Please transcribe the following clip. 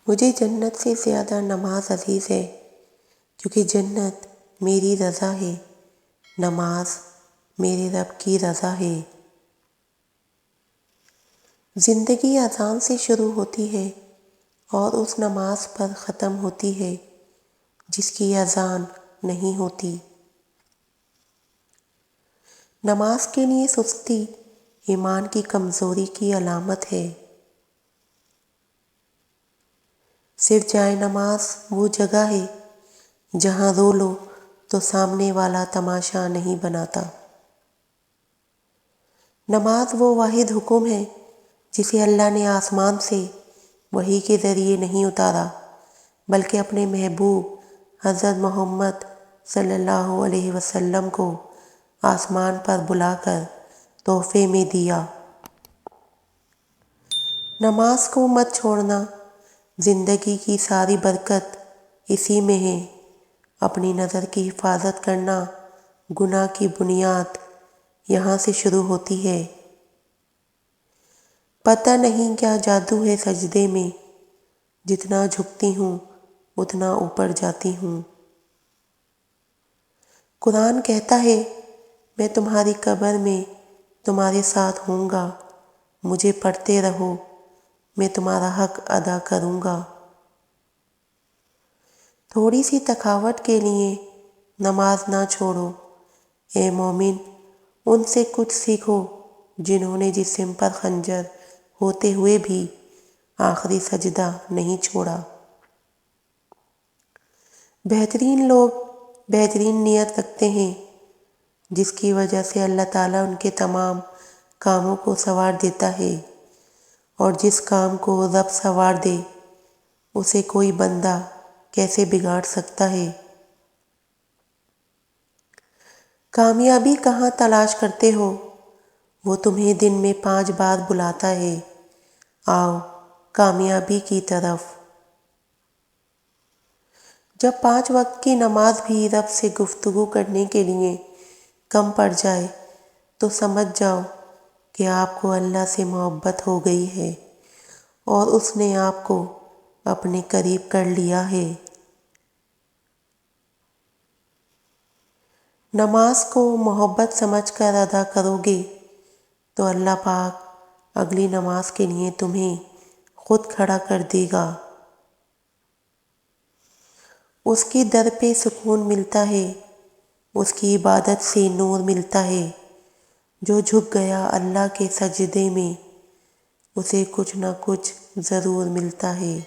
مجھے جنت سے زیادہ نماز عزیز ہے، کیونکہ جنت میری رضا ہے، نماز میرے رب کی رضا ہے۔ زندگی اذان سے شروع ہوتی ہے اور اس نماز پر ختم ہوتی ہے جس کی اذان نہیں ہوتی۔ نماز کے لیے سستی ایمان کی کمزوری کی علامت ہے۔ صرف جائے نماز وہ جگہ ہے جہاں رو لو تو سامنے والا تماشا نہیں بناتا۔ نماز وہ واحد حکم ہے جسے اللہ نے آسمان سے وحی کے ذریعے نہیں اتارا، بلکہ اپنے محبوب حضرت محمد صلی اللہ علیہ وسلم کو آسمان پر بلا کر تحفے میں دیا۔ نماز کو مت چھوڑنا، زندگی کی ساری برکت اسی میں ہے۔ اپنی نظر کی حفاظت کرنا، گناہ کی بنیاد یہاں سے شروع ہوتی ہے۔ پتہ نہیں کیا جادو ہے سجدے میں، جتنا جھکتی ہوں اتنا اوپر جاتی ہوں۔ قرآن کہتا ہے، میں تمہاری قبر میں تمہارے ساتھ ہوں گا، مجھے پڑھتے رہو، میں تمہارا حق ادا کروں گا۔ تھوڑی سی تھکاوٹ کے لیے نماز نہ چھوڑو، اے مومن، ان سے کچھ سیکھو جنہوں نے جسم پر خنجر ہوتے ہوئے بھی آخری سجدہ نہیں چھوڑا۔ بہترین لوگ بہترین نیت رکھتے ہیں، جس کی وجہ سے اللہ تعالیٰ ان کے تمام کاموں کو سنوار دیتا ہے، اور جس کام کو رب سنوار دے اسے کوئی بندہ کیسے بگاڑ سکتا ہے۔ کامیابی کہاں تلاش کرتے ہو؟ وہ تمہیں دن میں 5 بار بلاتا ہے، آؤ کامیابی کی طرف۔ جب 5 وقت کی نماز بھی رب سے گفتگو کرنے کے لیے کم پڑ جائے تو سمجھ جاؤ کہ آپ کو اللہ سے محبت ہو گئی ہے اور اس نے آپ کو اپنے قریب کر لیا ہے۔ نماز کو محبت سمجھ کر ادا کرو گے تو اللہ پاک اگلی نماز کے لیے تمہیں خود کھڑا کر دے گا۔ اس کی در پہ سکون ملتا ہے، اس کی عبادت سے نور ملتا ہے۔ جو جھک گیا اللہ کے سجدے میں، اسے کچھ نہ کچھ ضرور ملتا ہے۔